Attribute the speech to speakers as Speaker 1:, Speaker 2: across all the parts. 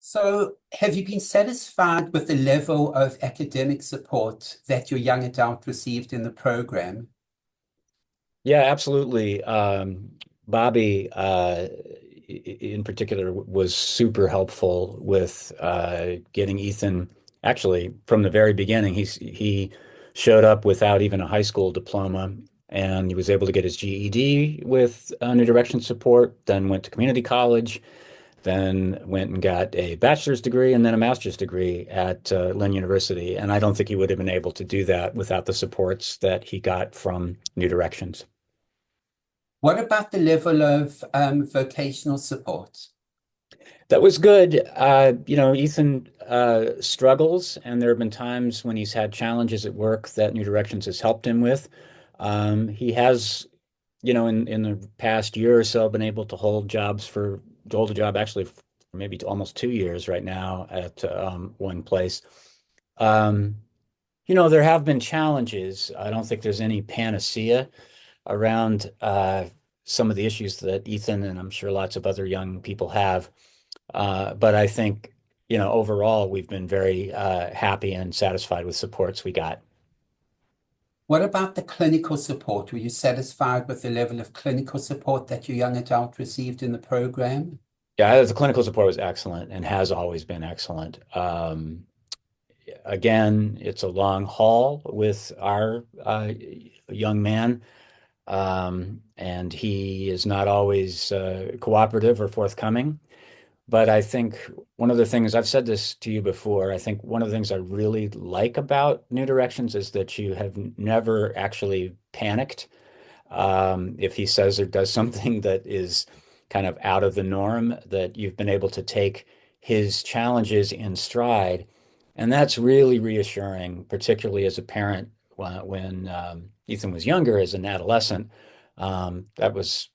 Speaker 1: So, have you been satisfied with the level of academic support that your young adult received in the program?
Speaker 2: Yeah, absolutely. Bobby, in particular, was super helpful with getting Ethan. Actually, from the very beginning, he showed up without even a high school diploma, and he was able to get his GED with New Direction support. Then went to community college, then went and got a bachelor's degree and then a master's degree at Lynn University. And I don't think he would have been able to do that without the supports that he got from New Directions.
Speaker 1: What about the level of vocational support?
Speaker 2: That was good. Ethan struggles, and there have been times when he's had challenges at work that New Directions has helped him with. He has, in the past year or so, been able to hold a job actually for maybe almost 2 years right now at one place. Um, there have been challenges. I don't think there's any panacea around some of the issues that Ethan and I'm sure lots of other young people have. But I think, overall, we've been very happy and satisfied with supports we got.
Speaker 1: What about the clinical support? Were you satisfied with the level of clinical support that your young adult received in the program?
Speaker 2: Yeah, the clinical support was excellent and has always been excellent. Again, it's a long haul with our young man, and he is not always cooperative or forthcoming. But I think one of the things, I've said this to you before, I think one of the things I really like about New Directions is that you have never actually panicked. If he says or does something that is kind of out of the norm, that you've been able to take his challenges in stride. And that's really reassuring, particularly as a parent when Ethan was younger, as an adolescent. That was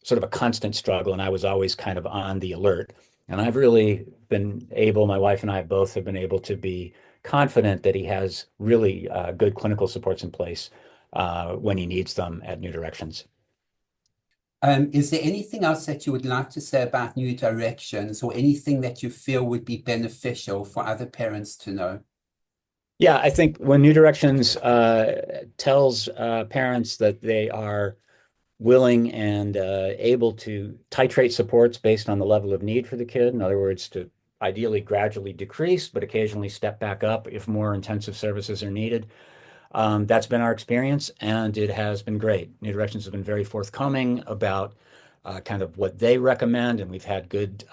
Speaker 2: sort of a constant struggle, and I was always kind of on the alert. And I've really been able, my wife and I both have been able to be confident that he has really good clinical supports in place when he needs them at New Directions.
Speaker 1: Is there anything else that you would like to say about New Directions or anything that you feel would be beneficial for other parents to know?
Speaker 2: Yeah, I think when New Directions tells parents that they are willing and able to titrate supports based on the level of need for the kid. In other words, to ideally gradually decrease, but occasionally step back up if more intensive services are needed. That's been our experience, and it has been great. New Directions have been very forthcoming about kind of what they recommend, and we've had good,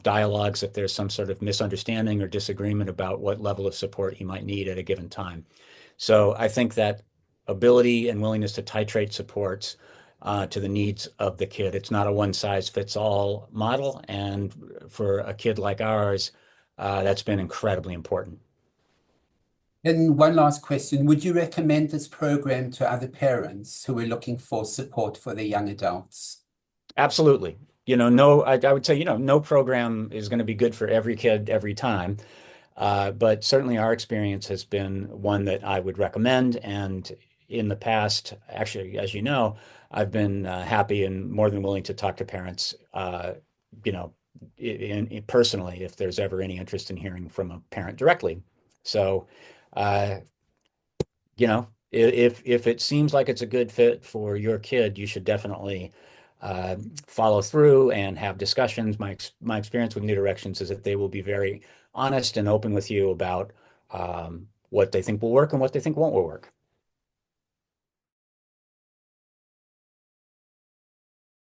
Speaker 2: dialogues if there's some sort of misunderstanding or disagreement about what level of support he might need at a given time. So I think that ability and willingness to titrate supports to the needs of the kid. It's not a one size fits all model. And for a kid like ours, that's been incredibly important.
Speaker 1: And one last question, would you recommend this program to other parents who are looking for support for their young adults?
Speaker 2: Absolutely. No, I would say, no program is going to be good for every kid every time. But certainly our experience has been one that I would recommend. And in the past, actually, as you know, I've been happy and more than willing to talk to parents, you know, personally, if there's ever any interest in hearing from a parent directly. So, uh, if it seems like it's a good fit for your kid, you should definitely uh, follow through and have discussions. My experience with New Directions is that they will be very honest and open with you about what they think will work and what they think won't work.